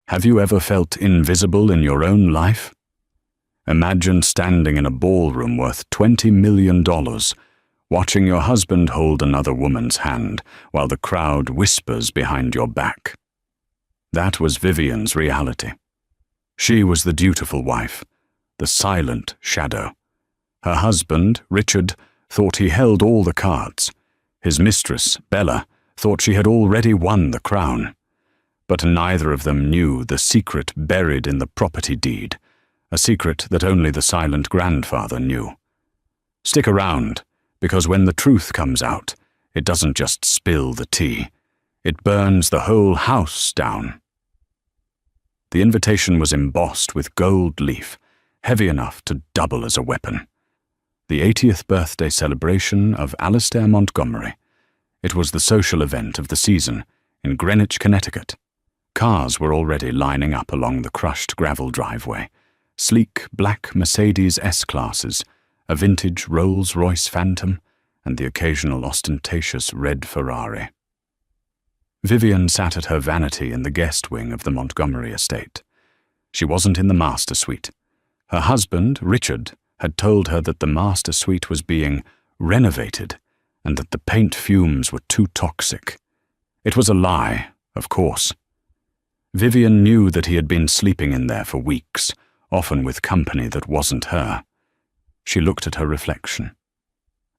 Have you ever felt invisible in your own life? Imagine standing in a ballroom worth $20 million, watching your husband hold another woman's hand while the crowd whispers behind your back. That was Vivian's reality. She was the dutiful wife, the silent shadow. Her husband, Richard, thought he held all the cards. His mistress, Bella, thought she had already won the crown. But neither of them knew the secret buried in the property deed, a secret that only the silent grandfather knew. Stick around, because when the truth comes out, it doesn't just spill the tea. It burns the whole house down. The invitation was embossed with gold leaf, heavy enough to double as a weapon. The 80th birthday celebration of Alistair Montgomery. It was the social event of the season in Greenwich, Connecticut. Cars were already lining up along the crushed gravel driveway. Sleek black Mercedes S-Classes, a vintage Rolls-Royce Phantom, and the occasional ostentatious red Ferrari. Vivian sat at her vanity in the guest wing of the Montgomery estate. She wasn't in the master suite. Her husband, Richard, had told her that the master suite was being renovated and that the paint fumes were too toxic. It was a lie, of course. Vivian knew that he had been sleeping in there for weeks, often with company that wasn't her. She looked at her reflection.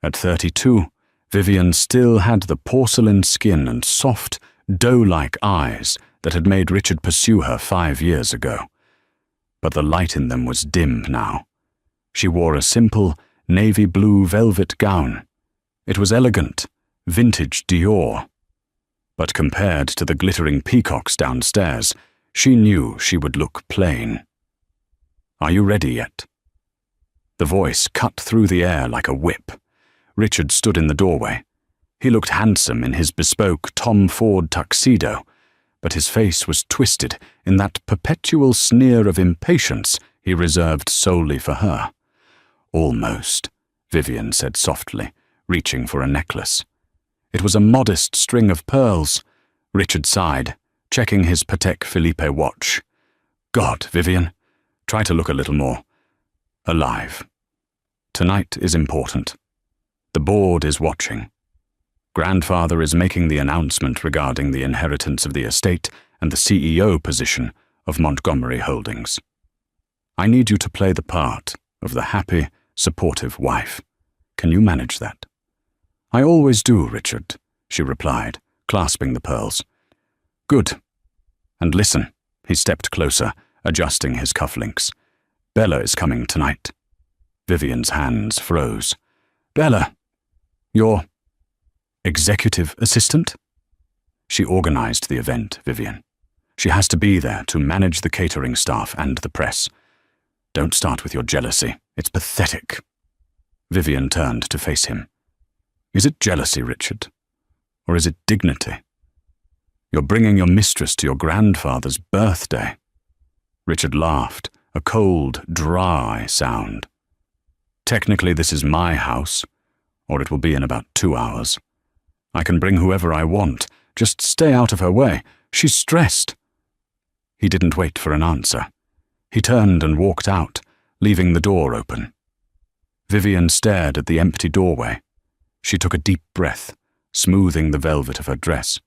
At 32, Vivian still had the porcelain skin and soft, doe-like eyes that had made Richard pursue her 5 years ago. But the light in them was dim now. She wore a simple, navy blue velvet gown. It was elegant, vintage Dior. But compared to the glittering peacocks downstairs, she knew she would look plain. "Are you ready yet?" The voice cut through the air like a whip. Richard stood in the doorway. He looked handsome in his bespoke Tom Ford tuxedo, but his face was twisted in that perpetual sneer of impatience he reserved solely for her. "Almost," Vivian said softly, reaching for a necklace. It was a modest string of pearls. Richard sighed, checking his Patek Philippe watch. "God, Vivian, try to look a little more alive. Tonight is important. The board is watching. Grandfather is making the announcement regarding the inheritance of the estate and the CEO position of Montgomery Holdings. I need you to play the part of the happy, supportive wife. Can you manage that?" "I always do, Richard," she replied, clasping the pearls. "Good. And listen," he stepped closer, adjusting his cufflinks. "Bella is coming tonight." Vivian's hands froze. "Bella, your executive assistant?" "She organized the event, Vivian. She has to be there to manage the catering staff and the press. Don't start with your jealousy. It's pathetic." Vivian turned to face him. "Is it jealousy, Richard? Or is it dignity? You're bringing your mistress to your grandfather's birthday." Richard laughed, a cold, dry sound. "Technically, this is my house, or it will be in about 2 hours. I can bring whoever I want. Just stay out of her way. She's stressed." He didn't wait for an answer. He turned and walked out, leaving the door open. Vivian stared at the empty doorway. She took a deep breath, smoothing the velvet of her dress.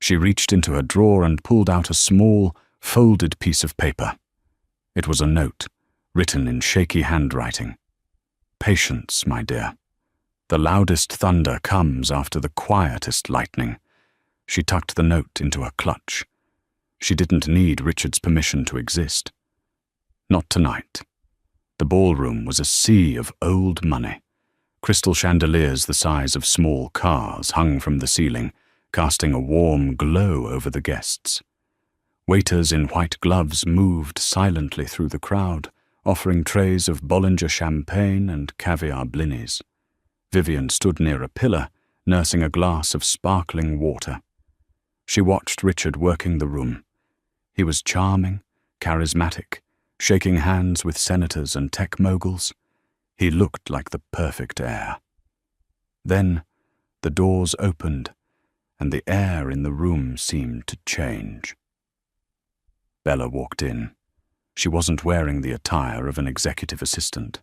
She reached into her drawer and pulled out a small, folded piece of paper. It was a note, written in shaky handwriting. "Patience, my dear. The loudest thunder comes after the quietest lightning." She tucked the note into her clutch. She didn't need Richard's permission to exist. Not tonight. The ballroom was a sea of old money. Crystal chandeliers the size of small cars hung from the ceiling, casting a warm glow over the guests. Waiters in white gloves moved silently through the crowd, offering trays of Bollinger champagne and caviar blinis. Vivian stood near a pillar, nursing a glass of sparkling water. She watched Richard working the room. He was charming, charismatic, shaking hands with senators and tech moguls. He looked like the perfect heir. Then the doors opened, and the air in the room seemed to change. Bella walked in. She wasn't wearing the attire of an executive assistant.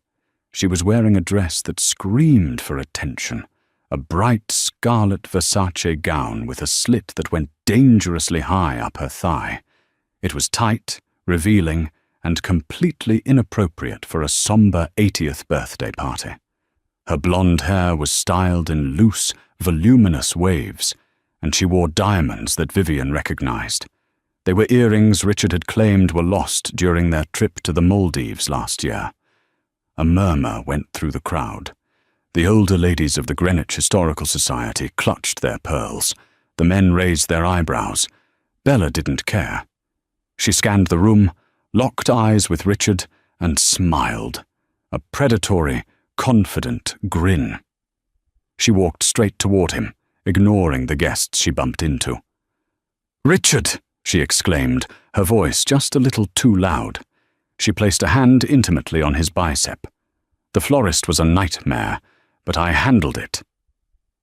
She was wearing a dress that screamed for attention, a bright scarlet Versace gown with a slit that went dangerously high up her thigh. It was tight, revealing, and completely inappropriate for a somber 80th birthday party. Her blonde hair was styled in loose, voluminous waves, and she wore diamonds that Vivian recognized. They were earrings Richard had claimed were lost during their trip to the Maldives last year. A murmur went through the crowd. The older ladies of the Greenwich Historical Society clutched their pearls. The men raised their eyebrows. Bella didn't care. She scanned the room, locked eyes with Richard, and smiled. A predatory, confident grin. She walked straight toward him, ignoring the guests she bumped into. "Richard!" she exclaimed, her voice just a little too loud. She placed a hand intimately on his bicep. "The florist was a nightmare, but I handled it."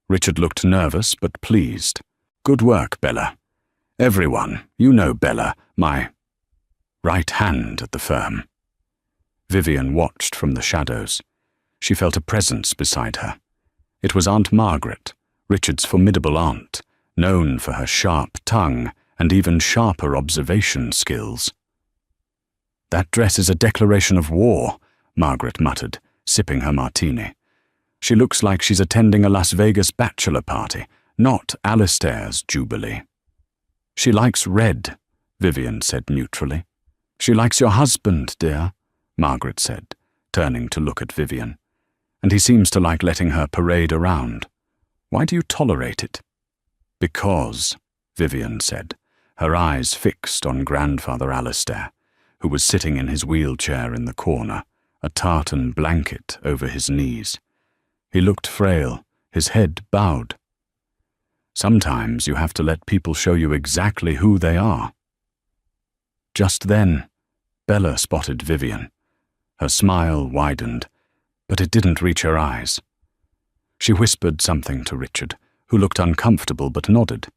Richard looked nervous but pleased. "Good work, Bella. Everyone, you know Bella, my right hand at the firm." Vivian watched from the shadows. She felt a presence beside her. It was Aunt Margaret, Richard's formidable aunt, known for her sharp tongue and even sharper observation skills. "That dress is a declaration of war," Margaret muttered, sipping her martini. "She looks like she's attending a Las Vegas bachelor party, not Alistair's jubilee." "She likes red," Vivian said neutrally. "She likes your husband, dear," Margaret said, turning to look at Vivian. "And he seems to like letting her parade around. Why do you tolerate it?" "Because," Vivian said, her eyes fixed on Grandfather Alistair, who was sitting in his wheelchair in the corner, a tartan blanket over his knees. He looked frail, his head bowed. "Sometimes you have to let people show you exactly who they are." Just then, Bella spotted Vivian. Her smile widened, but it didn't reach her eyes. She whispered something to Richard, who looked uncomfortable but nodded.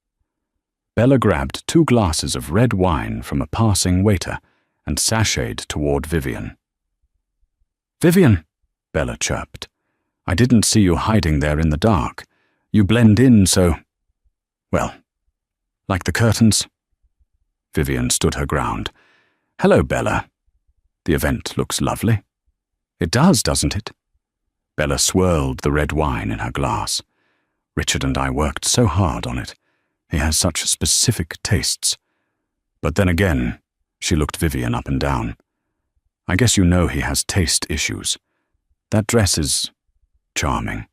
Bella grabbed 2 glasses of red wine from a passing waiter and sashayed toward Vivian. "Vivian," Bella chirped, "I didn't see you hiding there in the dark. You blend in so, well, like the curtains." Vivian stood her ground. "Hello, Bella. The event looks lovely." "It does, doesn't it?" Bella swirled the red wine in her glass. "Richard and I worked so hard on it. He has such specific tastes." But then again, she looked Vivian up and down. "I guess you know he has taste issues. That dress is charming.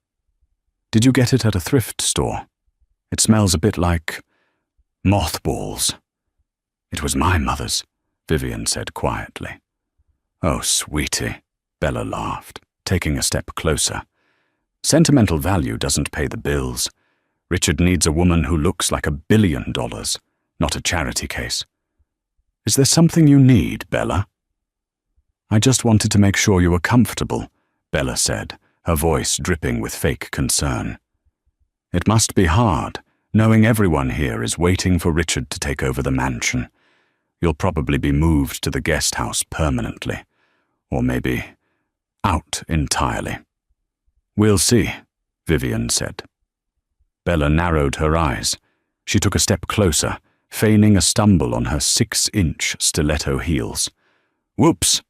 Did you get it at a thrift store? It smells a bit like mothballs." "It was my mother's," Vivian said quietly. "Oh, sweetie," Bella laughed, taking a step closer. "Sentimental value doesn't pay the bills. Richard needs a woman who looks like $1 billion, not a charity case. Is there something you need, Bella?" "I just wanted to make sure you were comfortable," Bella said, her voice dripping with fake concern. "It must be hard, knowing everyone here is waiting for Richard to take over the mansion. You'll probably be moved to the guest house permanently, or maybe out entirely." "We'll see," Vivian said. Bella narrowed her eyes. She took a step closer, feigning a stumble on her 6-inch stiletto heels. Whoops!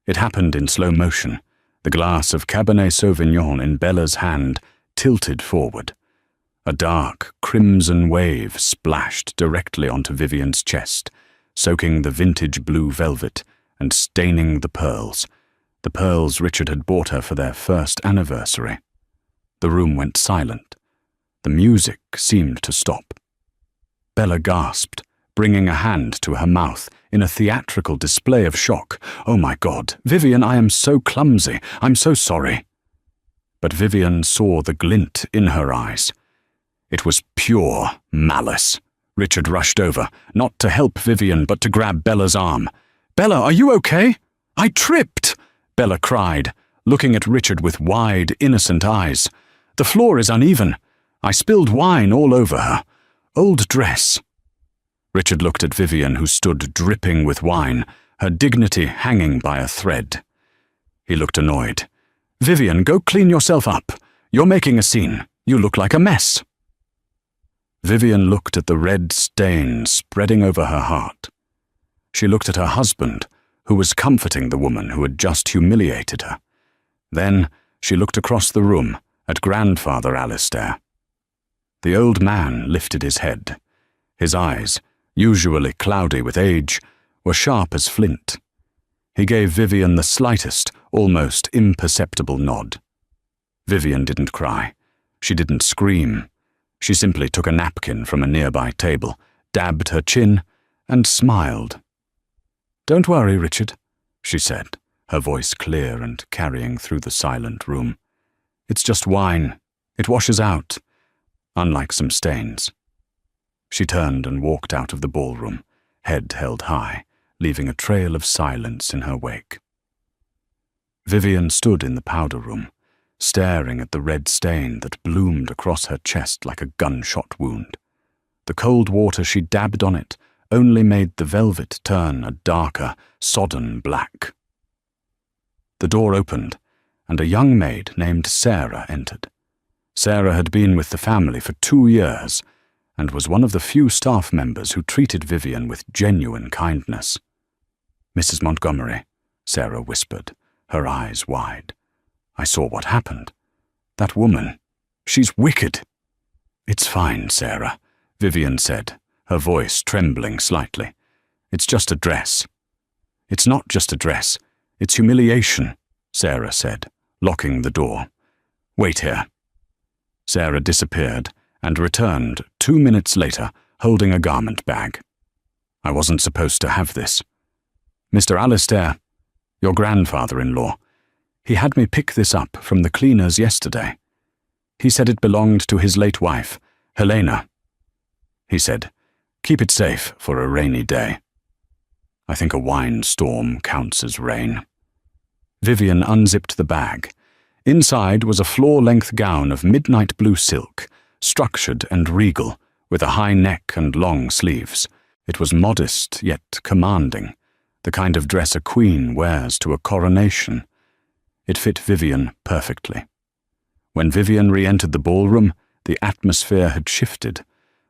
It happened in slow motion. The glass of Cabernet Sauvignon in Bella's hand tilted forward. A dark, crimson wave splashed directly onto Vivian's chest, soaking the vintage blue velvet and staining the pearls Richard had bought her for their first anniversary. The room went silent. The music seemed to stop. Bella gasped, bringing a hand to her mouth in a theatrical display of shock. "Oh my God, Vivian, I am so clumsy. I'm so sorry." But Vivian saw the glint in her eyes. It was pure malice. Richard rushed over, not to help Vivian, but to grab Bella's arm. "Bella, are you okay?" "I tripped," Bella cried, looking at Richard with wide, innocent eyes. "The floor is uneven. I spilled wine all over her. Old dress." Richard looked at Vivian, who stood dripping with wine, her dignity hanging by a thread. He looked annoyed. "Vivian, go clean yourself up. You're making a scene. You look like a mess." Vivian looked at the red stain spreading over her heart. She looked at her husband, who was comforting the woman who had just humiliated her. Then she looked across the room at Grandfather Alistair. The old man lifted his head. His eyes, usually cloudy with age, were sharp as flint. He gave Vivian the slightest, almost imperceptible nod. Vivian didn't cry. She didn't scream. She simply took a napkin from a nearby table, dabbed her chin, and smiled. "Don't worry, Richard," she said, her voice clear and carrying through the silent room. "It's just wine. It washes out, unlike some stains." She turned and walked out of the ballroom, head held high, leaving a trail of silence in her wake. Vivian stood in the powder room, staring at the red stain that bloomed across her chest like a gunshot wound. The cold water she dabbed on it only made the velvet turn a darker, sodden black. The door opened, and a young maid named Sarah entered. Sarah had been with the family for 2 years, and was one of the few staff members who treated Vivian with genuine kindness. "Mrs. Montgomery," Sarah whispered, her eyes wide. "I saw what happened. That woman, she's wicked." "It's fine, Sarah," Vivian said, her voice trembling slightly. "It's just a dress." "It's not just a dress. It's humiliation," Sarah said, locking the door. "Wait here." Sarah disappeared and returned 2 minutes later, holding a garment bag. "I wasn't supposed to have this. Mr. Alistair, your grandfather-in-law, he had me pick this up from the cleaners yesterday. He said it belonged to his late wife, Helena. He said, 'Keep it safe for a rainy day.' I think a wine storm counts as rain." Vivian unzipped the bag. Inside was a floor-length gown of midnight blue silk, structured and regal, with a high neck and long sleeves. It was modest yet commanding, the kind of dress a queen wears to a coronation. It fit Vivian perfectly. When Vivian re-entered the ballroom, the atmosphere had shifted.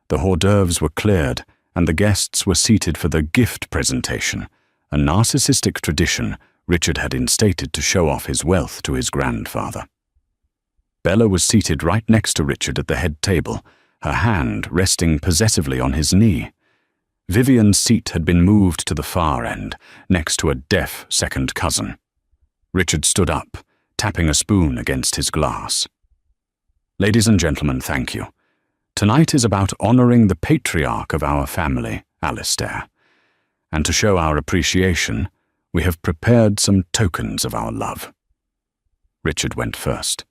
The hors d'oeuvres were cleared, and the guests were seated for the gift presentation, a narcissistic tradition Richard had instated to show off his wealth to his grandfather. Bella was seated right next to Richard at the head table, her hand resting possessively on his knee. Vivian's seat had been moved to the far end, next to a deaf second cousin. Richard stood up, tapping a spoon against his glass. "Ladies and gentlemen, thank you. Tonight is about honoring the patriarch of our family, Alistair. And to show our appreciation, we have prepared some tokens of our love." Richard went first.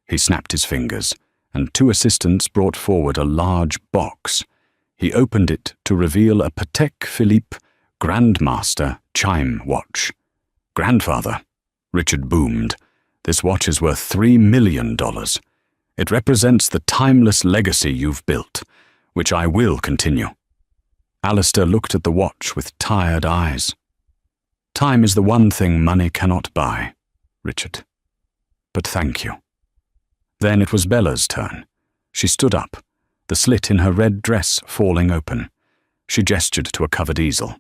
He snapped his fingers, and 2 assistants brought forward a large box. He opened it to reveal a Patek Philippe Grandmaster chime watch. "Grandfather," Richard boomed, "this watch is worth $3 million. It represents the timeless legacy you've built, which I will continue." Alistair looked at the watch with tired eyes. "Time is the one thing money cannot buy, Richard. But thank you." Then it was Bella's turn. She stood up, the slit in her red dress falling open. She gestured to a covered easel.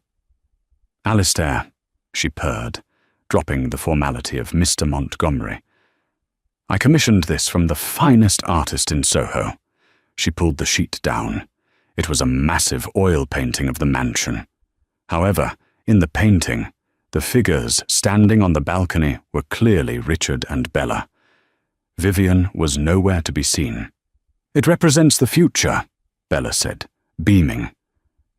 "Alistair," she purred, dropping the formality of Mr. Montgomery. "I commissioned this from the finest artist in Soho." She pulled the sheet down. It was a massive oil painting of the mansion. However, in the painting, the figures standing on the balcony were clearly Richard and Bella. Vivian was nowhere to be seen. "It represents the future," Bella said, beaming.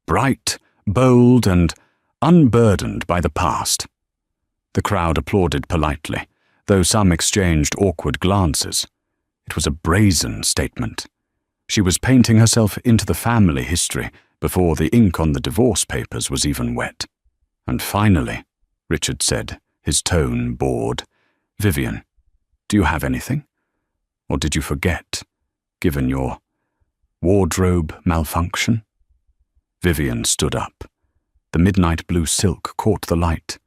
"Bright, bold, and unburdened by the past." The crowd applauded politely, though some exchanged awkward glances. It was a brazen statement. She was painting herself into the family history before the ink on the divorce papers was even wet. "And finally," Richard said, his tone bored, "Vivian, do you have anything? Or did you forget, given your wardrobe malfunction?" Vivian stood up. The midnight blue silk caught the light,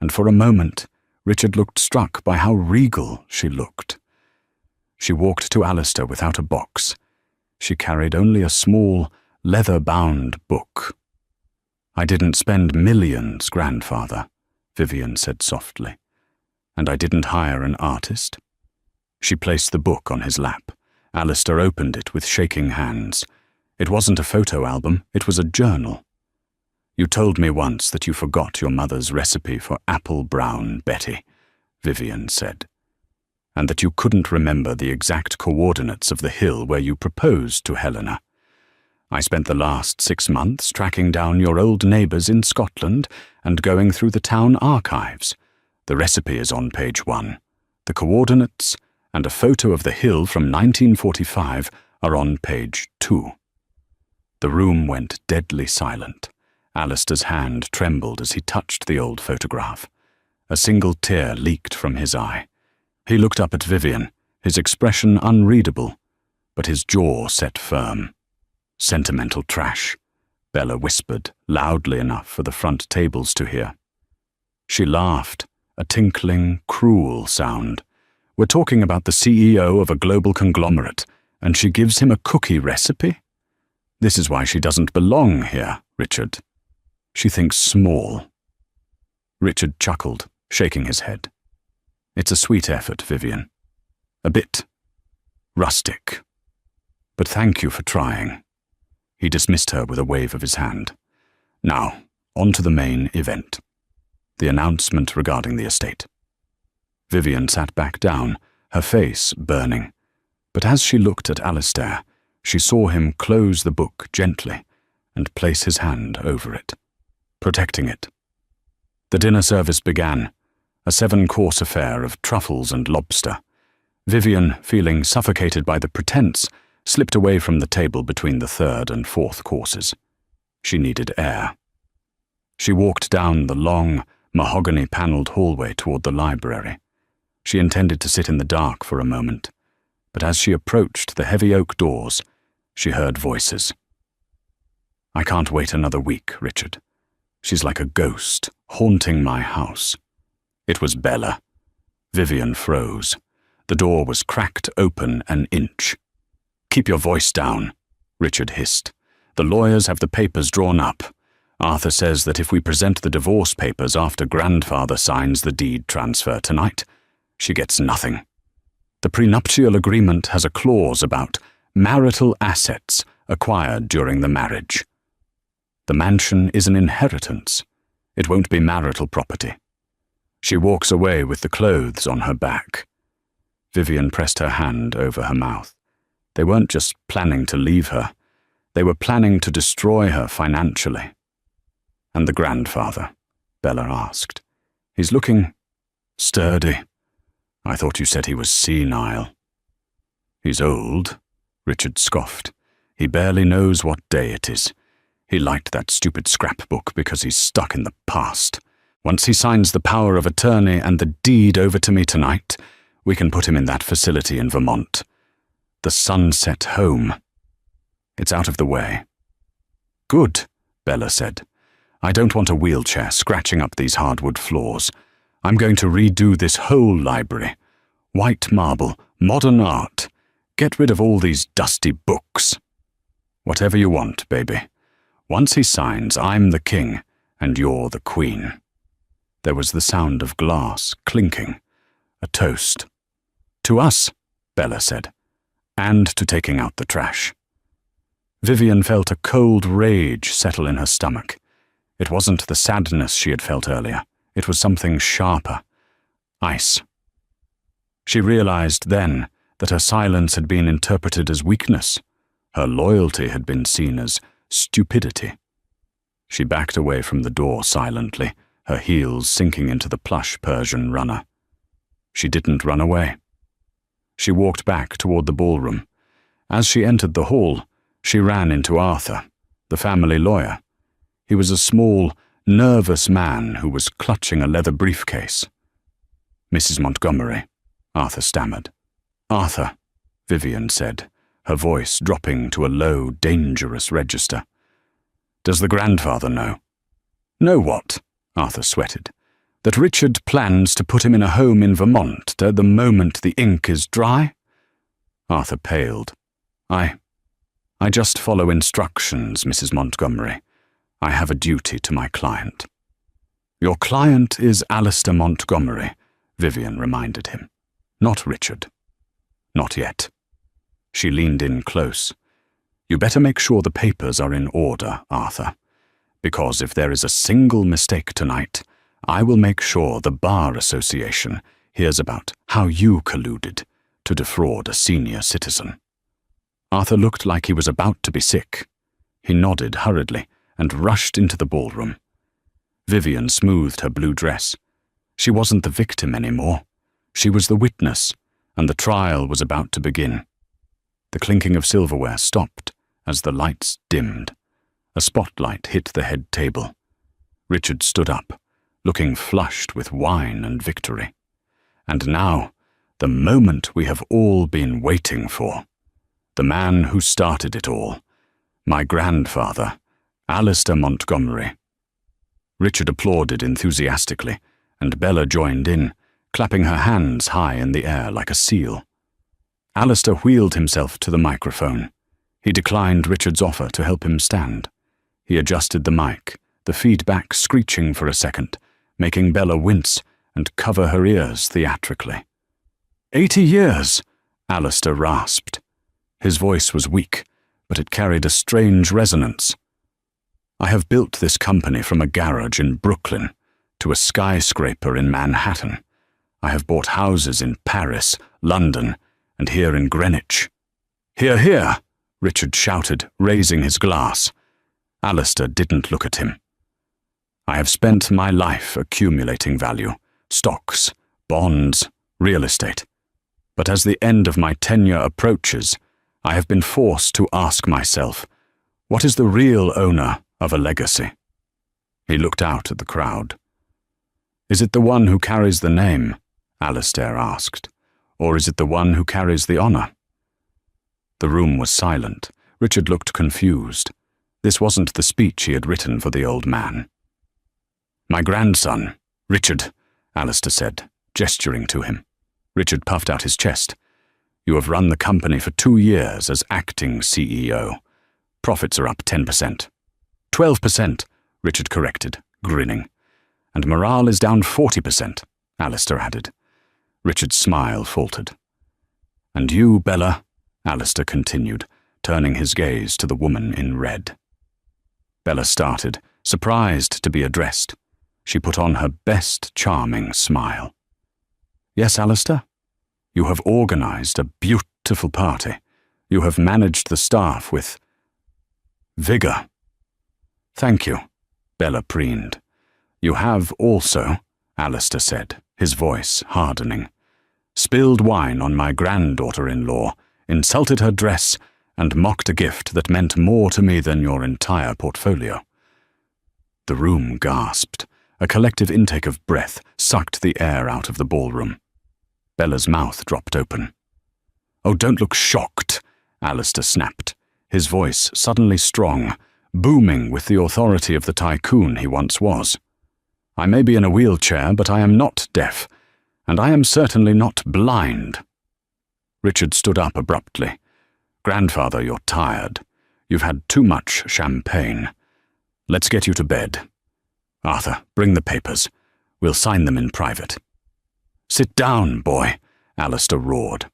and for a moment Richard looked struck by how regal she looked. She walked to Alistair without a box. She carried only a small, leather-bound book. "I didn't spend millions, grandfather," Vivian said softly. "And I didn't hire an artist." She placed the book on his lap. Alistair opened it with shaking hands. It wasn't a photo album, it was a journal. "You told me once that you forgot your mother's recipe for apple brown Betty," Vivian said, "and that you couldn't remember the exact coordinates of the hill where you proposed to Helena. I spent the last 6 months tracking down your old neighbours in Scotland and going through the town archives. The recipe is on page 1. The coordinates and a photo of the hill from 1945 are on page 2. The room went deadly silent. Alistair's hand trembled as he touched the old photograph. A single tear leaked from his eye. He looked up at Vivian, his expression unreadable, but his jaw set firm. "Sentimental trash," Bella whispered, loudly enough for the front tables to hear. She laughed, a tinkling, cruel sound. "We're talking about the CEO of a global conglomerate, and she gives him a cookie recipe? This is why she doesn't belong here, Richard. She thinks small." Richard chuckled, shaking his head. "It's a sweet effort, Vivian. A bit rustic. But thank you for trying." He dismissed her with a wave of his hand. "Now, on to the main event. The announcement regarding the estate." Vivian sat back down, her face burning. But as she looked at Alistair, she saw him close the book gently and place his hand over it, protecting it. The dinner service began, a 7-course affair of truffles and lobster. Vivian, feeling suffocated by the pretense, slipped away from the table between the 3rd and 4th courses. She needed air. She walked down the long, mahogany-panelled hallway toward the library. She intended to sit in the dark for a moment, but as she approached the heavy oak doors, she heard voices. "I can't wait another week, Richard. She's like a ghost, haunting my house." It was Bella. Vivian froze. The door was cracked open an inch. "Keep your voice down," Richard hissed. "The lawyers have the papers drawn up. Arthur says that if we present the divorce papers after grandfather signs the deed transfer tonight, she gets nothing. The prenuptial agreement has a clause about marital assets acquired during the marriage. The mansion is an inheritance. It won't be marital property. She walks away with the clothes on her back." Vivian pressed her hand over her mouth. They weren't just planning to leave her. They were planning to destroy her financially. "And the grandfather?" Bella asked. "He's looking sturdy. I thought you said he was senile." "He's old," Richard scoffed. "He barely knows what day it is. He liked that stupid scrapbook because he's stuck in the past. Once he signs the power of attorney and the deed over to me tonight, we can put him in that facility in Vermont. The Sunset Home. It's out of the way." "Good," Bella said. "I don't want a wheelchair scratching up these hardwood floors. I'm going to redo this whole library. White marble, modern art. Get rid of all these dusty books. Whatever you want, baby. Once he signs, I'm the king, and you're the queen." There was the sound of glass clinking. A toast. "To us," Bella said, "and to taking out the trash." Vivian felt a cold rage settle in her stomach. It wasn't the sadness she had felt earlier. It was something sharper. Ice. She realized then that her silence had been interpreted as weakness. Her loyalty had been seen as stupidity. She backed away from the door silently, her heels sinking into the plush Persian runner. She didn't run away. She walked back toward the ballroom. As she entered the hall, she ran into Arthur, the family lawyer. He was a small, nervous man who was clutching a leather briefcase. "Mrs. Montgomery," Arthur stammered. "Arthur," Vivian said, her voice dropping to a low, dangerous register. Does the grandfather know? Know what? Arthur sweated. That Richard plans to put him in a home in Vermont the moment the ink is dry? Arthur paled. I just follow instructions, Mrs. Montgomery. I have a duty to my client. Your client is Alistair Montgomery, Vivian reminded him. Not Richard. Not yet. She leaned in close. You better make sure the papers are in order, Arthur, because if there is a single mistake tonight, I will make sure the Bar Association hears about how you colluded to defraud a senior citizen. Arthur looked like he was about to be sick. He nodded hurriedly and rushed into the ballroom. Vivian smoothed her blue dress. She wasn't the victim anymore. She was the witness, and the trial was about to begin. The clinking of silverware stopped as the lights dimmed. A spotlight hit the head table. Richard stood up, looking flushed with wine and victory. And now, the moment we have all been waiting for. The man who started it all. My grandfather, Alistair Montgomery. Richard applauded enthusiastically, and Bella joined in, clapping her hands high in the air like a seal. Alistair wheeled himself to the microphone. He declined Richard's offer to help him stand. He adjusted the mic, the feedback screeching for a second, making Bella wince and cover her ears theatrically. 80 years, Alistair rasped. His voice was weak, but it carried a strange resonance. I have built this company from a garage in Brooklyn to a skyscraper in Manhattan. I have bought houses in Paris, London, and here in Greenwich. Hear, hear, Richard shouted, raising his glass. Alistair didn't look at him. I have spent my life accumulating value, stocks, bonds, real estate. But as the end of my tenure approaches, I have been forced to ask myself, what is the real owner of a legacy? He looked out at the crowd. Is it the one who carries the name? Alistair asked. Or is it the one who carries the honor? The room was silent. Richard looked confused. This wasn't the speech he had written for the old man. My grandson, Richard, Alistair said, gesturing to him. Richard puffed out his chest. You have run the company for 2 years as acting CEO. Profits are up 10%. 12%, Richard corrected, grinning. And morale is down 40%, Alistair added. Richard's smile faltered. And you, Bella, Alistair continued, turning his gaze to the woman in red. Bella started, surprised to be addressed. She put on her best charming smile. Yes, Alistair? You have organized a beautiful party. You have managed the staff with vigor. Thank you, Bella preened. You have also, Alistair said, his voice hardening, spilled wine on my granddaughter-in-law, insulted her dress, and mocked a gift that meant more to me than your entire portfolio. The room gasped. A collective intake of breath sucked the air out of the ballroom. Bella's mouth dropped open. Oh, don't look shocked, Alistair snapped, his voice suddenly strong, booming with the authority of the tycoon he once was. I may be in a wheelchair, but I am not deaf, and I am certainly not blind. Richard stood up abruptly. Grandfather, you're tired. You've had too much champagne. Let's get you to bed. Arthur, bring the papers. We'll sign them in private. Sit down, boy, Alistair roared.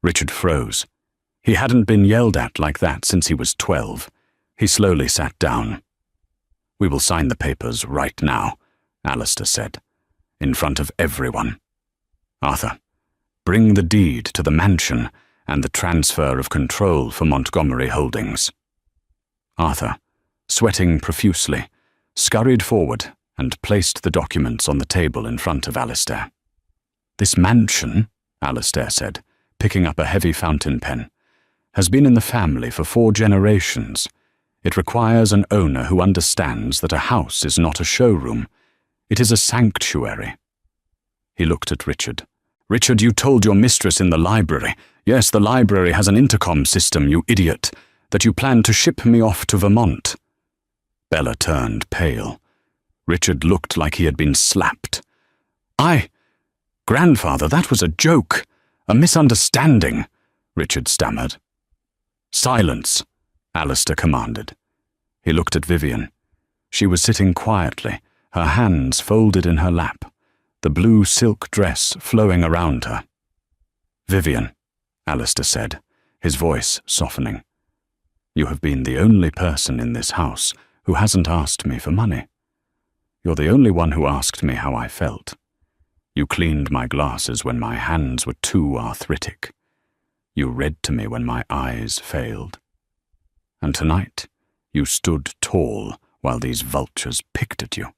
Richard froze. He hadn't been yelled at like that since he was 12. He slowly sat down. We will sign the papers right now, Alistair said, in front of everyone. Arthur, bring the deed to the mansion and the transfer of control for Montgomery Holdings. Arthur, sweating profusely, scurried forward and placed the documents on the table in front of Alistair. This mansion, Alistair said, picking up a heavy fountain pen, has been in the family for 4 generations. It requires an owner who understands that a house is not a showroom. It is a sanctuary. He looked at Richard. Richard, you told your mistress in the library, yes, the library has an intercom system, you idiot, that you plan to ship me off to Vermont. Bella turned pale. Richard looked like he had been slapped. Grandfather, that was a joke, a misunderstanding, Richard stammered. Silence, Alistair commanded. He looked at Vivian. She was sitting quietly, her hands folded in her lap, the blue silk dress flowing around her. Vivian, Alistair said, his voice softening. You have been the only person in this house who hasn't asked me for money. You're the only one who asked me how I felt. You cleaned my glasses when my hands were too arthritic. You read to me when my eyes failed. And tonight, you stood tall while these vultures picked at you.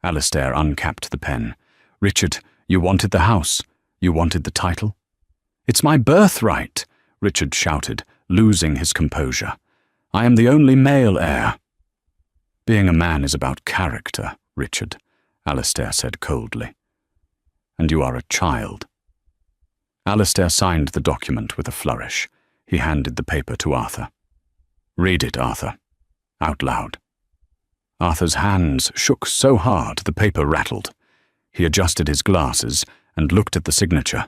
Alistair uncapped the pen. Richard, you wanted the house. You wanted the title. It's my birthright, Richard shouted, losing his composure. I am the only male heir. Being a man is about character, Richard, Alistair said coldly. And you are a child. Alistair signed the document with a flourish. He handed the paper to Arthur. Read it, Arthur. Out loud. Arthur's hands shook so hard the paper rattled. He adjusted his glasses and looked at the signature,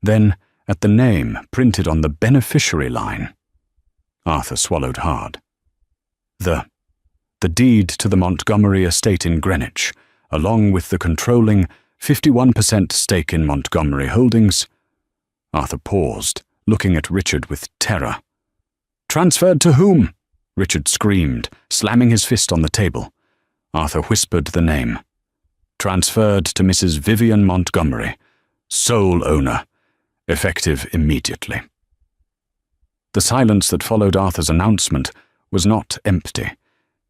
then at the name printed on the beneficiary line. Arthur swallowed hard. The deed to the Montgomery estate in Greenwich, along with the controlling 51% stake in Montgomery Holdings. Arthur paused, looking at Richard with terror. Transferred to whom? Richard screamed, slamming his fist on the table. Arthur whispered the name. Transferred to Mrs. Vivian Montgomery, sole owner, effective immediately. The silence that followed Arthur's announcement was not empty.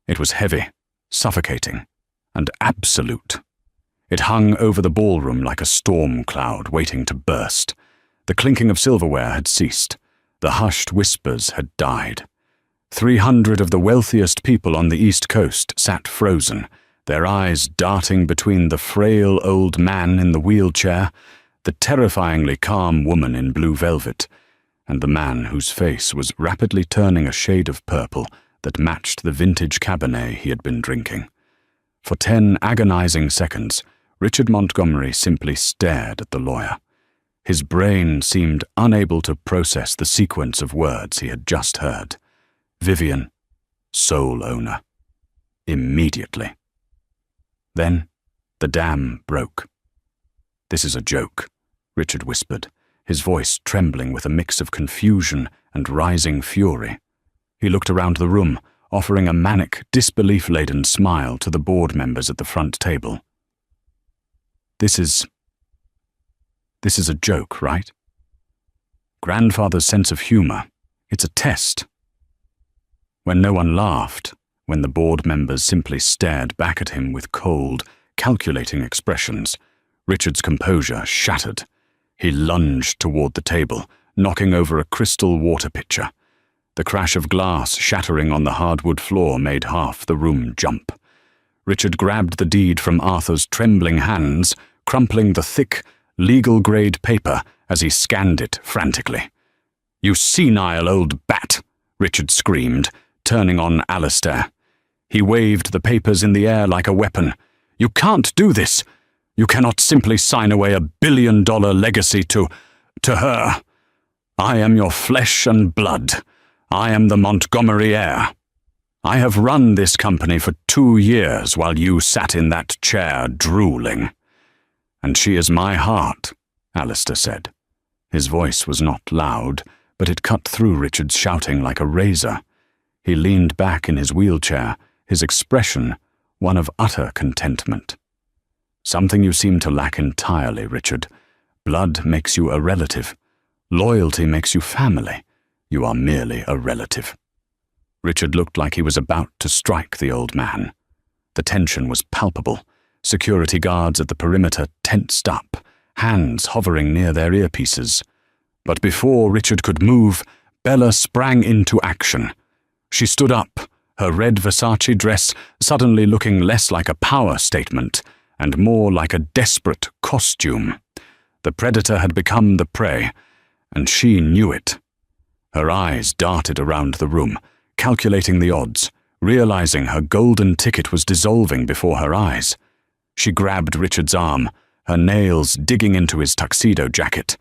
It was heavy, suffocating, and absolute. It hung over the ballroom like a storm cloud waiting to burst. The clinking of silverware had ceased. The hushed whispers had died. 300 of the wealthiest people on the East Coast sat frozen, their eyes darting between the frail old man in the wheelchair, the terrifyingly calm woman in blue velvet, and the man whose face was rapidly turning a shade of purple that matched the vintage Cabernet he had been drinking. For 10 agonizing seconds, Richard Montgomery simply stared at the lawyer. His brain seemed unable to process the sequence of words he had just heard. Vivian, sole owner. Immediately. Then, the dam broke. This is a joke, Richard whispered, his voice trembling with a mix of confusion and rising fury. He looked around the room, offering a manic, disbelief-laden smile to the board members at the front table. This is a joke, right? Grandfather's sense of humor, it's a test. When no one laughed, when the board members simply stared back at him with cold, calculating expressions, Richard's composure shattered. He lunged toward the table, knocking over a crystal water pitcher. The crash of glass shattering on the hardwood floor made half the room jump. Richard grabbed the deed from Arthur's trembling hands, crumpling the thick, legal-grade paper as he scanned it frantically. "You senile old bat!" Richard screamed, turning on Alistair. He waved the papers in the air like a weapon. "You can't do this! You cannot simply sign away a billion-dollar legacy to her. I am your flesh and blood. I am the Montgomery heir. I have run this company for 2 years while you sat in that chair drooling. And she is my heart," Alistair said. His voice was not loud, but it cut through Richard's shouting like a razor. He leaned back in his wheelchair, his expression one of utter contentment. "Something you seem to lack entirely, Richard. Blood makes you a relative. Loyalty makes you family. You are merely a relative." Richard looked like he was about to strike the old man. The tension was palpable. Security guards at the perimeter tensed up, hands hovering near their earpieces. But before Richard could move, Bella sprang into action. She stood up, her red Versace dress suddenly looking less like a power statement and more like a desperate costume. The predator had become the prey, and she knew it. Her eyes darted around the room, calculating the odds, realizing her golden ticket was dissolving before her eyes. She grabbed Richard's arm, her nails digging into his tuxedo jacket.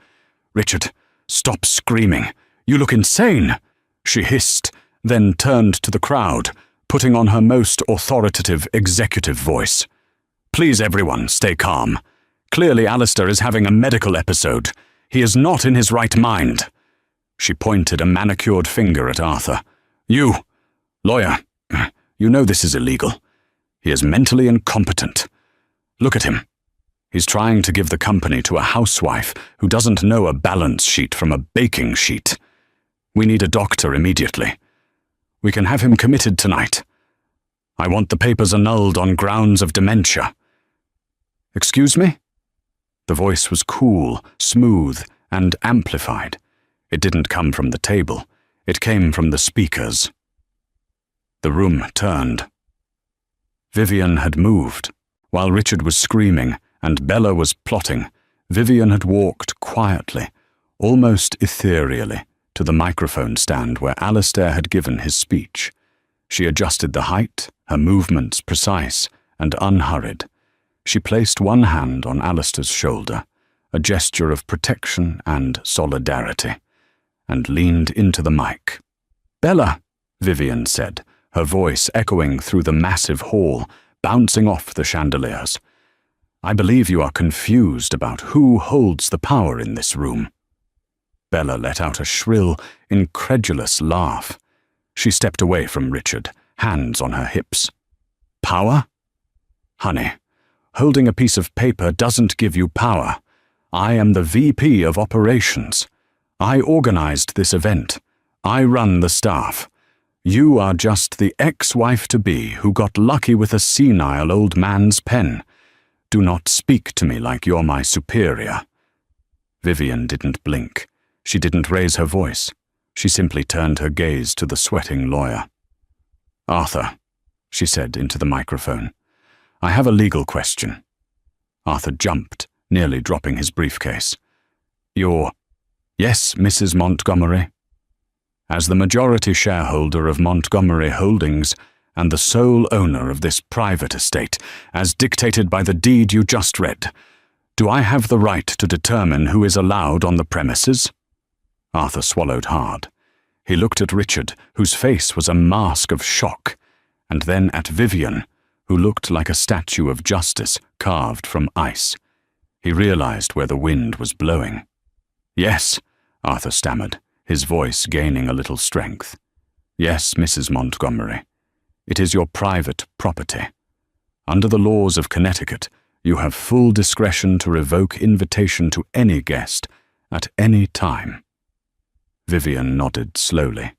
"Richard, stop screaming. You look insane," she hissed, then turned to the crowd, putting on her most authoritative executive voice. "Please everyone, stay calm. Clearly Alistair is having a medical episode. He is not in his right mind." She pointed a manicured finger at Arthur. "You, lawyer, you know this is illegal. He is mentally incompetent. Look at him. He's trying to give the company to a housewife who doesn't know a balance sheet from a baking sheet. We need a doctor immediately. We can have him committed tonight. I want the papers annulled on grounds of dementia." "Excuse me?" The voice was cool, smooth, and amplified. It didn't come from the table. It came from the speakers. The room turned. Vivian had moved. While Richard was screaming and Bella was plotting, Vivian had walked quietly, almost ethereally, to the microphone stand where Alistair had given his speech. She adjusted the height, her movements precise and unhurried. She placed one hand on Alistair's shoulder, a gesture of protection and solidarity, and leaned into the mic. "Bella," Vivian said, her voice echoing through the massive hall, bouncing off the chandeliers. "I believe you are confused about who holds the power in this room." Bella let out a shrill, incredulous laugh. She stepped away from Richard, hands on her hips. "Power? Honey, holding a piece of paper doesn't give you power. I am the VP of operations. I organized this event. I run the staff. You are just the ex-wife-to-be who got lucky with a senile old man's pen. Do not speak to me like you're my superior." Vivian didn't blink. She didn't raise her voice. She simply turned her gaze to the sweating lawyer. "Arthur," she said into the microphone, "I have a legal question." Arthur jumped, nearly dropping his briefcase. "Yes, Mrs. Montgomery?" "As the majority shareholder of Montgomery Holdings and the sole owner of this private estate, as dictated by the deed you just read, do I have the right to determine who is allowed on the premises?" Arthur swallowed hard. He looked at Richard, whose face was a mask of shock, and then at Vivian, who looked like a statue of justice carved from ice. He realized where the wind was blowing. "Yes," Arthur stammered, his voice gaining a little strength. "Yes, Mrs. Montgomery. It is your private property. Under the laws of Connecticut, you have full discretion to revoke invitation to any guest at any time." Vivian nodded slowly.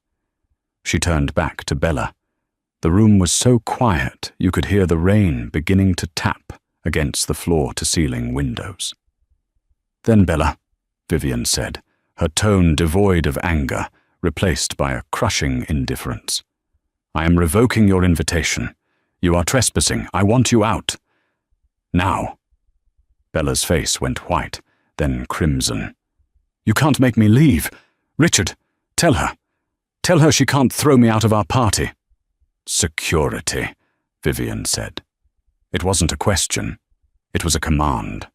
She turned back to Bella. The room was so quiet you could hear the rain beginning to tap against the floor-to-ceiling windows. "Then, Bella," Vivian said, her tone devoid of anger, replaced by a crushing indifference, "I am revoking your invitation. You are trespassing. I want you out. Now." Bella's face went white, then crimson. "You can't make me leave. Richard, tell her. Tell her she can't throw me out of our party." "Security," Vivian said. It wasn't a question. It was a command.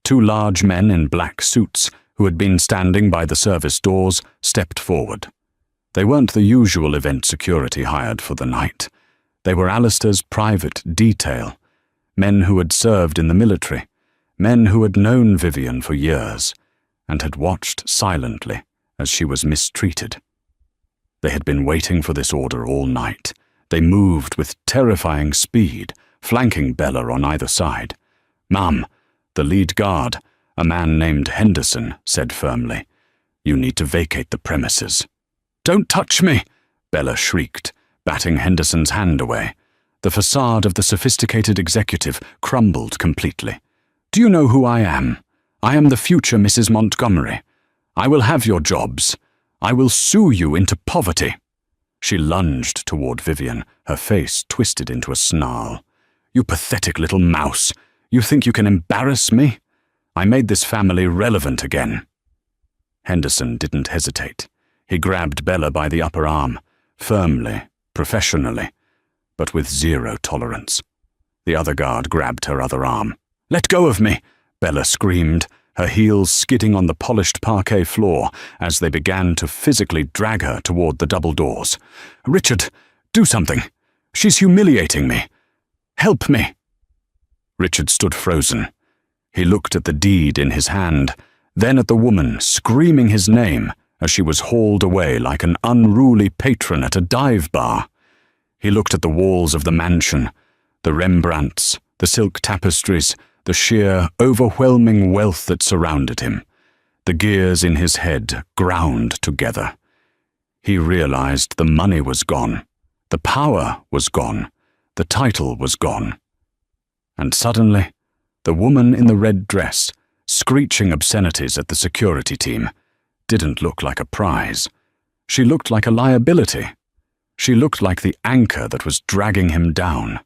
Two large men in black suits, who had been standing by the service doors, stepped forward. They weren't the usual event security hired for the night. They were Alistair's private detail, men who had served in the military, men who had known Vivian for years, and had watched silently as she was mistreated. They had been waiting for this order all night. They moved with terrifying speed, flanking Bella on either side. "Ma'am," the lead guard, a man named Henderson, said firmly, "you need to vacate the premises." "Don't touch me!" Bella shrieked, batting Henderson's hand away. The facade of the sophisticated executive crumbled completely. "Do you know who I am? I am the future Mrs. Montgomery. I will have your jobs. I will sue you into poverty." She lunged toward Vivian, her face twisted into a snarl. "You pathetic little mouse. You think you can embarrass me? I made this family relevant again." Henderson didn't hesitate. He grabbed Bella by the upper arm, firmly, professionally, but with zero tolerance. The other guard grabbed her other arm. "Let go of me!" Bella screamed, her heels skidding on the polished parquet floor as they began to physically drag her toward the double doors. "Richard, do something! She's humiliating me! Help me!" Richard stood frozen. He looked at the deed in his hand, then at the woman screaming his name as she was hauled away like an unruly patron at a dive bar. He looked at the walls of the mansion, the Rembrandts, the silk tapestries, the sheer, overwhelming wealth that surrounded him. The gears in his head ground together. He realized the money was gone, the power was gone, the title was gone. And suddenly, the woman in the red dress, screeching obscenities at the security team, didn't look like a prize. She looked like a liability. She looked like the anchor that was dragging him down.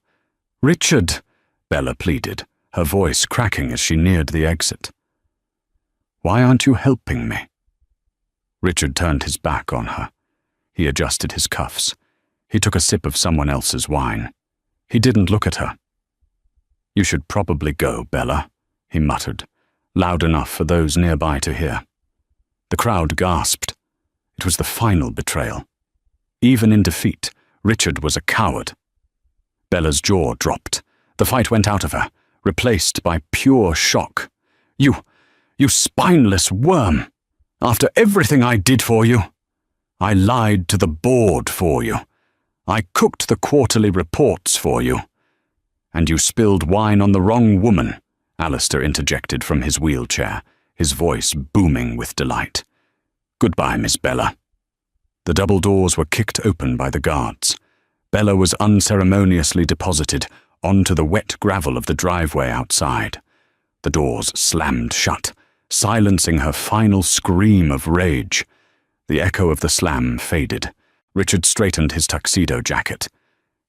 "Richard," Bella pleaded, her voice cracking as she neared the exit. "Why aren't you helping me?" Richard turned his back on her. He adjusted his cuffs. He took a sip of someone else's wine. He didn't look at her. "You should probably go, Bella," he muttered, loud enough for those nearby to hear. The crowd gasped. It was the final betrayal. Even in defeat, Richard was a coward. Bella's jaw dropped. The fight went out of her, replaced by pure shock. You spineless worm! After everything I did for you, I lied to the board for you. I cooked the quarterly reports for you. And you spilled wine on the wrong woman, Alistair interjected from his wheelchair, his voice booming with delight. "Goodbye, Miss Bella." The double doors were kicked open by the guards. Bella was unceremoniously deposited onto the wet gravel of the driveway outside. The doors slammed shut, silencing her final scream of rage. The echo of the slam faded. Richard straightened his tuxedo jacket.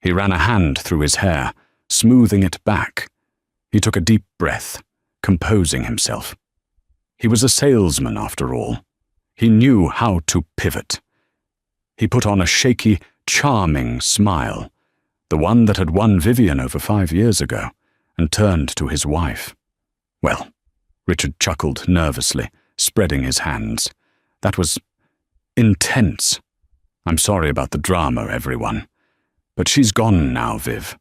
He ran a hand through his hair, smoothing it back. He took a deep breath, composing himself. He was a salesman, after all. He knew how to pivot. He put on a shaky, charming smile, the one that had won Vivian over 5 years ago, and turned to his wife. "Well," Richard chuckled nervously, spreading his hands. "That was intense. I'm sorry about the drama, everyone. But she's gone now, Viv.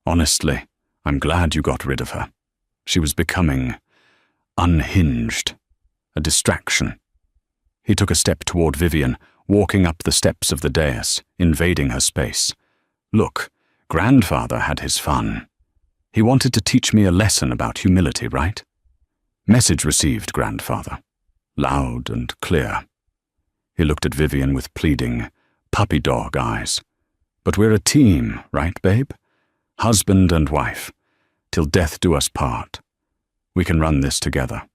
Honestly, I'm glad you got rid of her. She was becoming unhinged, a distraction." He took a step toward Vivian, walking up the steps of the dais, invading her space. "Look, Grandfather had his fun. He wanted to teach me a lesson about humility, right? Message received, Grandfather. Loud and clear." He looked at Vivian with pleading, puppy dog eyes. "But we're a team, right, babe? Husband and wife, till death do us part. We can run this together.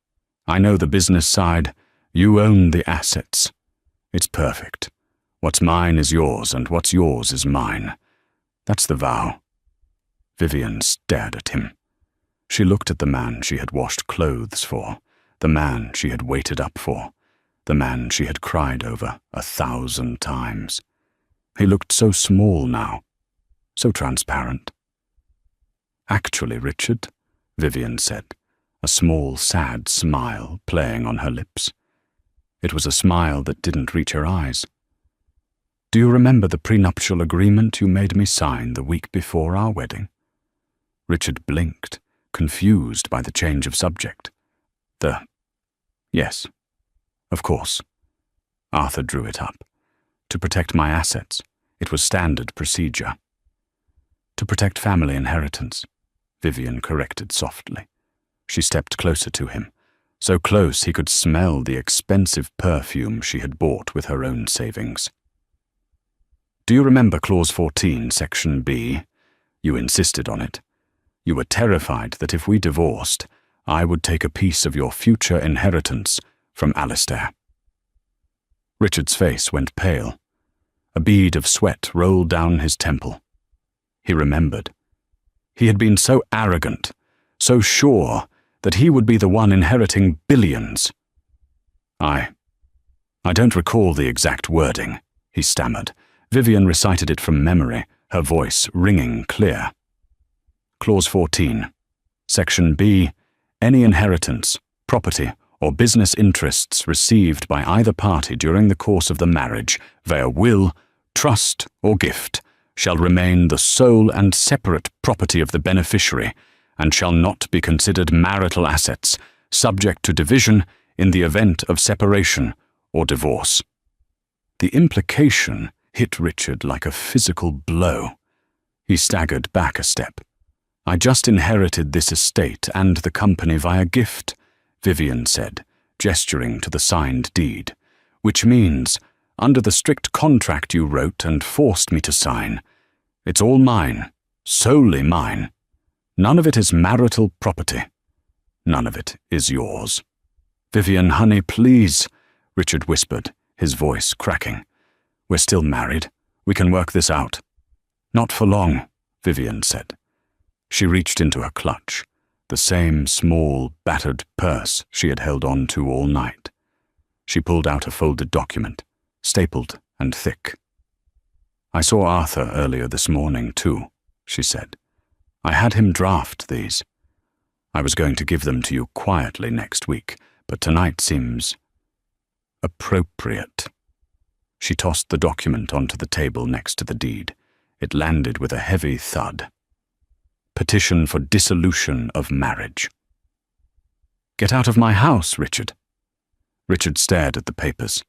I know the business side, you own the assets. It's perfect. What's mine is yours, and what's yours is mine. That's the vow." Vivian stared at him. She looked at the man she had washed clothes for, the man she had waited up for, the man she had cried over 1,000 times. He looked so small now, so transparent. "Actually, Richard," Vivian said, a small, sad smile playing on her lips. It was a smile that didn't reach her eyes. "Do you remember the prenuptial agreement you made me sign the week before our wedding?" Richard blinked, confused by the change of subject. Yes, of course." Arthur drew it up. "To protect my assets. It was standard procedure." "To protect family inheritance," Vivian corrected softly. She stepped closer to him, so close he could smell the expensive perfume she had bought with her own savings. "Do you remember Clause 14, Section B? You insisted on it. You were terrified that if we divorced, I would take a piece of your future inheritance from Alistair." Richard's face went pale. A bead of sweat rolled down his temple. He remembered. He had been so arrogant, so sure that he would be the one inheriting billions. I don't recall the exact wording," he stammered. Vivian recited it from memory, her voice ringing clear. Clause 14. Section B. Any inheritance, property, or business interests received by either party during the course of the marriage via will, trust, or gift shall remain the sole and separate property of the beneficiary and shall not be considered marital assets, subject to division in the event of separation or divorce. The implication hit Richard like a physical blow. He staggered back a step. I just inherited this estate and the company via gift, Vivian said, gesturing to the signed deed, which means, under the strict contract you wrote and forced me to sign, it's all mine, solely mine. None of it is marital property. None of it is yours. Vivian, honey, please, Richard whispered, his voice cracking. We're still married. We can work this out. Not for long, Vivian said. She reached into her clutch, the same small, battered purse she had held on to all night. She pulled out a folded document, stapled and thick. I saw Arthur earlier this morning, too, she said. I had him draft these. I was going to give them to you quietly next week, but tonight seems appropriate. She tossed the document onto the table next to the deed. It landed with a heavy thud. Petition for dissolution of marriage. Get out of my house, Richard. Richard stared at the papers.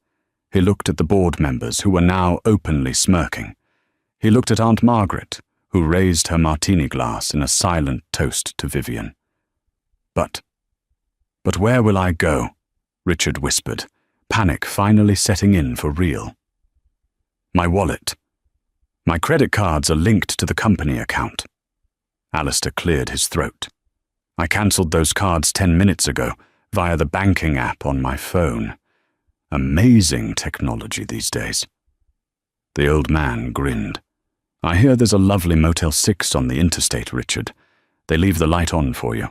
He looked at the board members, who were now openly smirking. He looked at Aunt Margaret, who raised her martini glass in a silent toast to Vivian. But where will I go? Richard whispered, panic finally setting in for real. My wallet. My credit cards are linked to the company account. Alistair cleared his throat. I cancelled those cards 10 minutes ago via the banking app on my phone. Amazing technology these days. The old man grinned. I hear there's a lovely Motel 6 on the interstate, Richard. They leave the light on for you.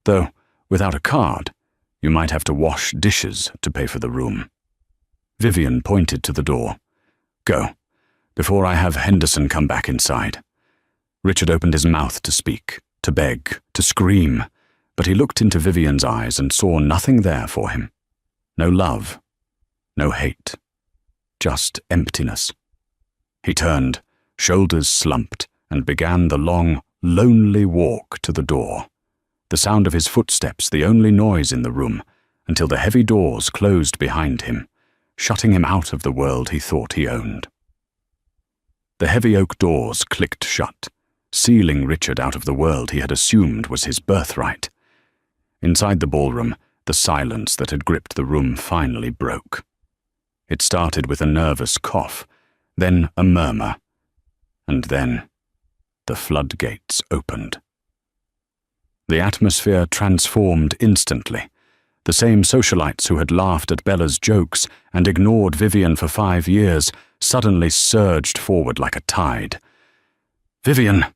Though, without a card, you might have to wash dishes to pay for the room. Vivian pointed to the door. Go, before I have Henderson come back inside. Richard opened his mouth to speak, to beg, to scream, but he looked into Vivian's eyes and saw nothing there for him. No love, no hate, just emptiness. He turned, shoulders slumped, and began the long, lonely walk to the door, the sound of his footsteps the only noise in the room, until the heavy doors closed behind him, shutting him out of the world he thought he owned. The heavy oak doors clicked shut, sealing Richard out of the world he had assumed was his birthright. Inside the ballroom, the silence that had gripped the room finally broke. It started with a nervous cough, then a murmur, and then the floodgates opened. The atmosphere transformed instantly. The same socialites who had laughed at Bella's jokes and ignored Vivian for 5 years suddenly surged forward like a tide. Vivian!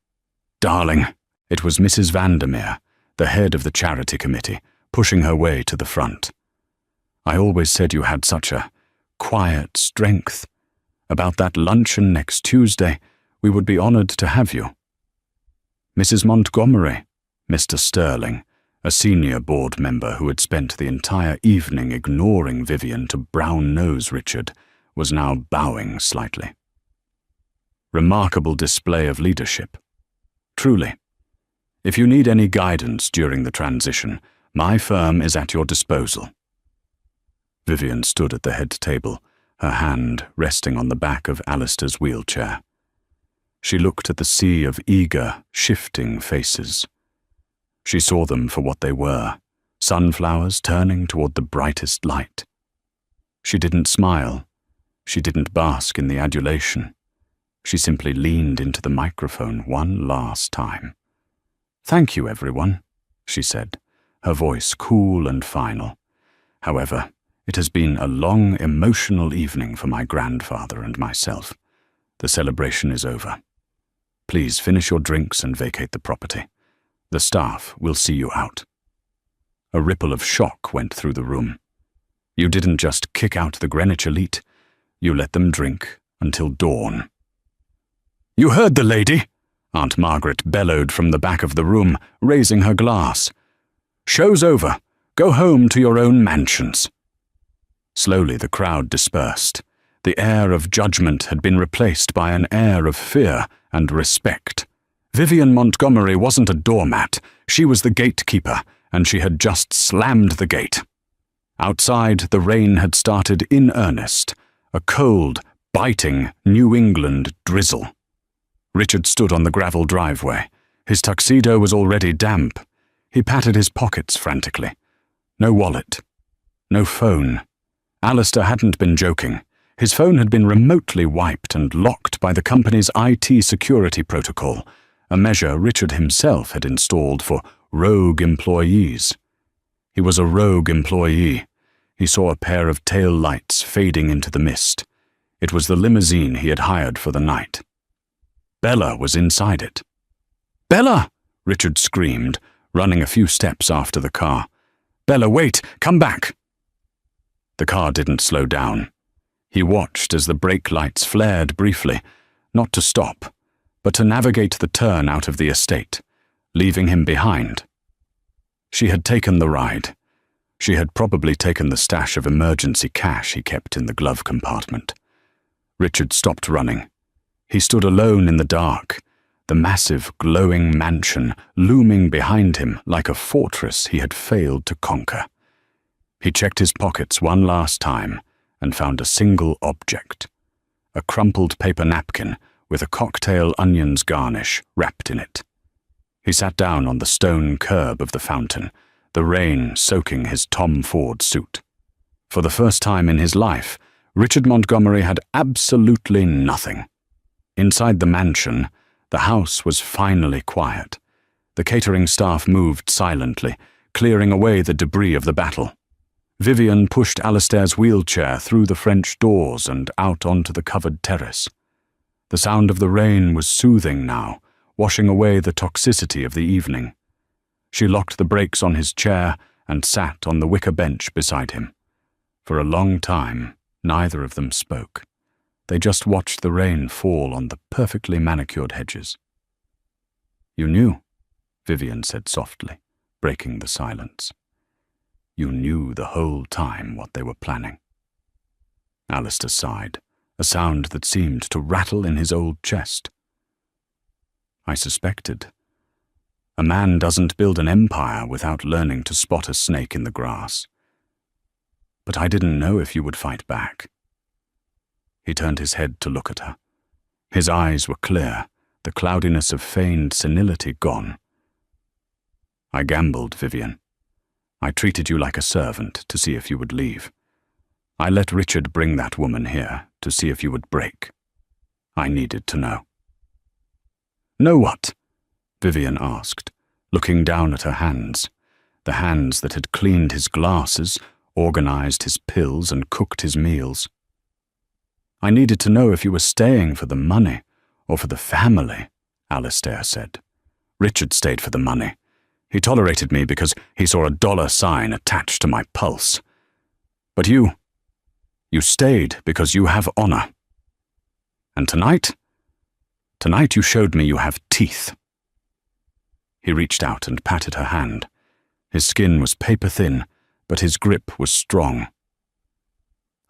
Darling, it was Mrs. Vandermeer, the head of the charity committee, pushing her way to the front. I always said you had such a quiet strength. About that luncheon next Tuesday, we would be honored to have you. Mrs. Montgomery, Mr. Sterling, a senior board member who had spent the entire evening ignoring Vivian to brown-nose Richard, was now bowing slightly. Remarkable display of leadership. Truly. If you need any guidance during the transition, my firm is at your disposal. Vivian stood at the head table, her hand resting on the back of Alistair's wheelchair. She looked at the sea of eager, shifting faces. She saw them for what they were, sunflowers turning toward the brightest light. She didn't smile. She didn't bask in the adulation. She simply leaned into the microphone one last time. Thank you, everyone, she said, her voice cool and final. However, it has been a long, emotional evening for my grandfather and myself. The celebration is over. Please finish your drinks and vacate the property. The staff will see you out. A ripple of shock went through the room. You didn't just kick out the Greenwich elite. You let them drink until dawn. "You heard the lady," Aunt Margaret bellowed from the back of the room, raising her glass. "Show's over. Go home to your own mansions." Slowly the crowd dispersed. The air of judgment had been replaced by an air of fear and respect. Vivian Montgomery wasn't a doormat. She was the gatekeeper, and she had just slammed the gate. Outside, the rain had started in earnest, a cold, biting New England drizzle. Richard stood on the gravel driveway. His tuxedo was already damp. He patted his pockets frantically. No wallet. No phone. Alistair hadn't been joking. His phone had been remotely wiped and locked by the company's IT security protocol, a measure Richard himself had installed for rogue employees. He was a rogue employee. He saw a pair of tail lights fading into the mist. It was the limousine he had hired for the night. Bella was inside it. "Bella!" Richard screamed, running a few steps after the car. "Bella, wait! Come back!" The car didn't slow down. He watched as the brake lights flared briefly, not to stop, but to navigate the turn out of the estate, leaving him behind. She had taken the ride. She had probably taken the stash of emergency cash he kept in the glove compartment. Richard stopped running. He stood alone in the dark, the massive, glowing mansion looming behind him like a fortress he had failed to conquer. He checked his pockets one last time and found a single object, a crumpled paper napkin with a cocktail onions garnish wrapped in it. He sat down on the stone curb of the fountain, the rain soaking his Tom Ford suit. For the first time in his life, Richard Montgomery had absolutely nothing. Inside the mansion, the house was finally quiet. The catering staff moved silently, clearing away the debris of the battle. Vivian pushed Alistair's wheelchair through the French doors and out onto the covered terrace. The sound of the rain was soothing now, washing away the toxicity of the evening. She locked the brakes on his chair and sat on the wicker bench beside him. For a long time, neither of them spoke. They just watched the rain fall on the perfectly manicured hedges. "You knew," Vivian said softly, breaking the silence. "You knew the whole time what they were planning." Alistair sighed, a sound that seemed to rattle in his old chest. "I suspected. A man doesn't build an empire without learning to spot a snake in the grass. But I didn't know if you would fight back." He turned his head to look at her. His eyes were clear, the cloudiness of feigned senility gone. "I gambled, Vivian. I treated you like a servant to see if you would leave. I let Richard bring that woman here to see if you would break. I needed to know." "Know what?" Vivian asked, looking down at her hands, the hands that had cleaned his glasses, organized his pills, and cooked his meals. "I needed to know if you were staying for the money or for the family," Alistair said. "Richard stayed for the money. He tolerated me because he saw a dollar sign attached to my pulse. But you stayed because you have honor. And tonight you showed me you have teeth." He reached out and patted her hand. His skin was paper thin, but his grip was strong.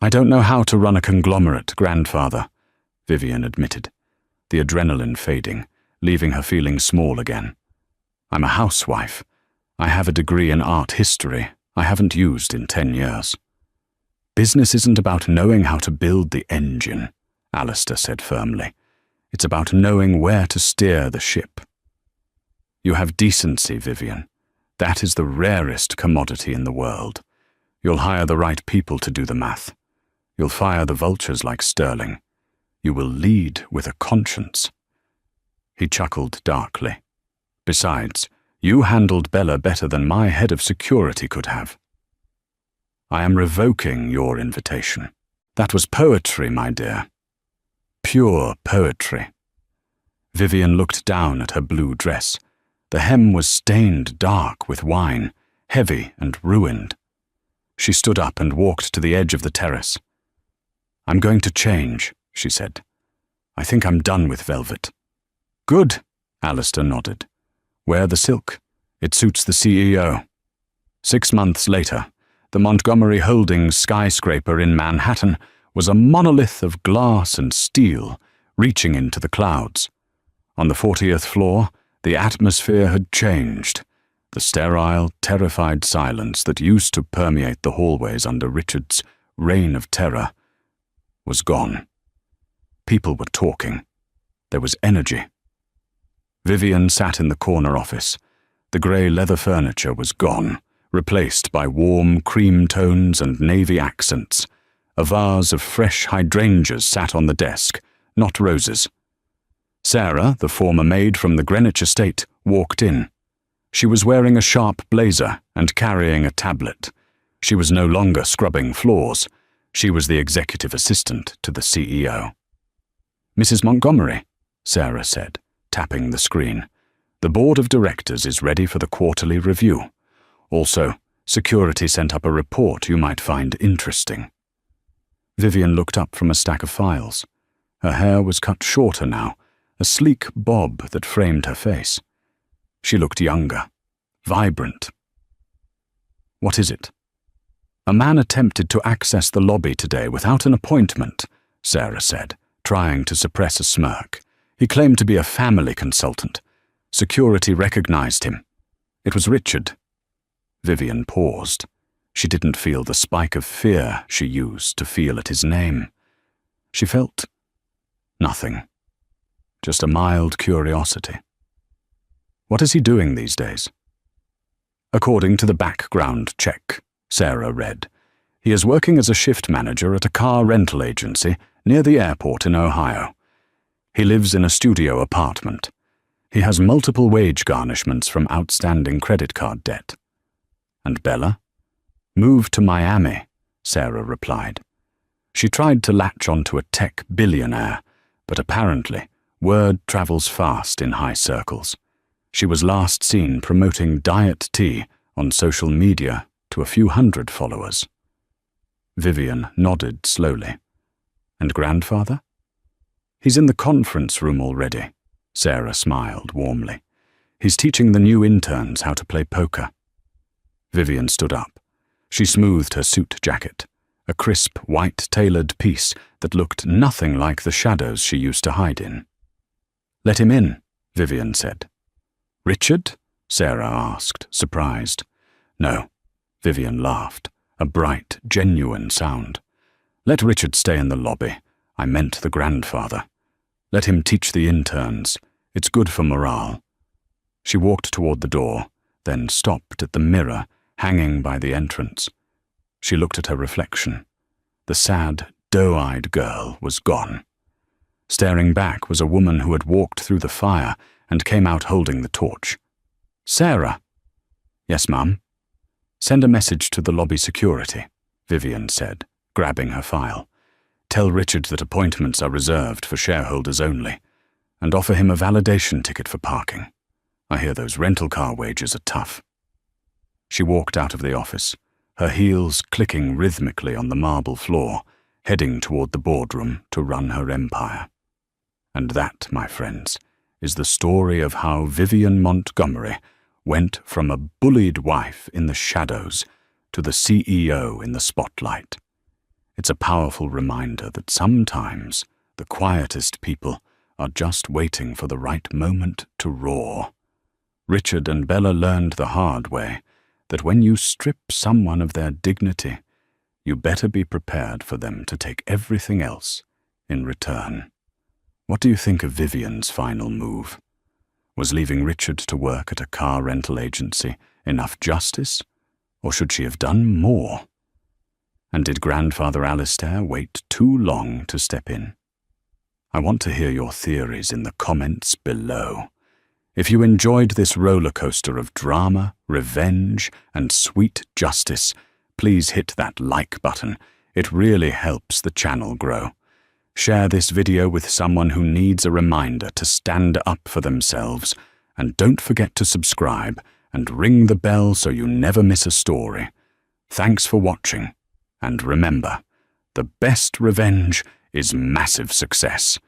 "I don't know how to run a conglomerate, grandfather," Vivian admitted, the adrenaline fading, leaving her feeling small again. "I'm a housewife. I have a degree in art history I haven't used in 10 years. Business isn't about knowing how to build the engine," Alistair said firmly. "It's about knowing where to steer the ship. You have decency, Vivian. That is the rarest commodity in the world. You'll hire the right people to do the math. You'll fire the vultures like Sterling. You will lead with a conscience." He chuckled darkly. "Besides, you handled Bella better than my head of security could have. I am revoking your invitation." "That was poetry, my dear. Pure poetry." Vivian looked down at her blue dress. The hem was stained dark with wine, heavy and ruined. She stood up and walked to the edge of the terrace. "I'm going to change," she said. I think I'm done with velvet." "Good," Alistair nodded. "Wear the silk. It suits the CEO." 6 months later, the Montgomery Holdings skyscraper in Manhattan was a monolith of glass and steel reaching into the clouds. On the 40th floor, the atmosphere had changed. The sterile, terrified silence that used to permeate the hallways under Richard's reign of terror was gone. People were talking. There was energy. Vivian sat in the corner office. The grey leather furniture was gone, replaced by warm cream tones and navy accents. A vase of fresh hydrangeas sat on the desk, not roses. Sarah, the former maid from the Greenwich estate, walked in. She was wearing a sharp blazer and carrying a tablet. She was no longer scrubbing floors. She was the executive assistant to the CEO. "Mrs. Montgomery," Sarah said, tapping the screen, "the board of directors is ready for the quarterly review. Also, security sent up a report you might find interesting." Vivian looked up from a stack of files. Her hair was cut shorter now, a sleek bob that framed her face. She looked younger, vibrant. "What is it?" "A man attempted to access the lobby today without an appointment," Sarah said, trying to suppress a smirk. "He claimed to be a family consultant. Security recognized him. It was Richard." Vivian paused. She didn't feel the spike of fear she used to feel at his name. She felt nothing, just a mild curiosity. "What is he doing these days?" "According to the background check," Sarah read, "he is working as a shift manager at a car rental agency near the airport in Ohio. He lives in a studio apartment. He has multiple wage garnishments from outstanding credit card debt." "And Bella?" "Moved to Miami," Sarah replied. She tried to latch onto a tech billionaire, but apparently word travels fast in high circles. She was last seen promoting diet tea on social media to a few hundred followers. Vivian nodded slowly. "And grandfather?" "He's in the conference room already," Sarah smiled warmly. "He's teaching the new interns how to play poker." Vivian stood up. She smoothed her suit jacket, a crisp, white-tailored piece that looked nothing like the shadows she used to hide in. "Let him in," Vivian said. "Richard?" Sarah asked, surprised. "No," Vivian laughed, a bright, genuine sound. "Let Richard stay in the lobby. I meant the grandfather. Let him teach the interns. It's good for morale." She walked toward the door, then stopped at the mirror hanging by the entrance. She looked at her reflection. The sad, doe-eyed girl was gone. Staring back was a woman who had walked through the fire and came out holding the torch. "Sarah." "Yes, Mum." "Send a message to the lobby security," Vivian said, grabbing her file. "Tell Richard that appointments are reserved for shareholders only, and offer him a validation ticket for parking. I hear those rental car wages are tough." She walked out of the office, her heels clicking rhythmically on the marble floor, heading toward the boardroom to run her empire. And that, my friends, is the story of how Vivian Montgomery went from a bullied wife in the shadows to the CEO in the spotlight. It's a powerful reminder that sometimes the quietest people are just waiting for the right moment to roar. Richard and Bella learned the hard way that when you strip someone of their dignity, you better be prepared for them to take everything else in return. What do you think of Vivian's final move? Was leaving Richard to work at a car rental agency enough justice, or should she have done more? And did Grandfather Alistair wait too long to step in? I want to hear your theories in the comments below. If you enjoyed this roller coaster of drama, revenge, and sweet justice, please hit that like button. It really helps the channel grow. Share this video with someone who needs a reminder to stand up for themselves, and don't forget to subscribe and ring the bell so you never miss a story. Thanks for watching, and remember, the best revenge is massive success.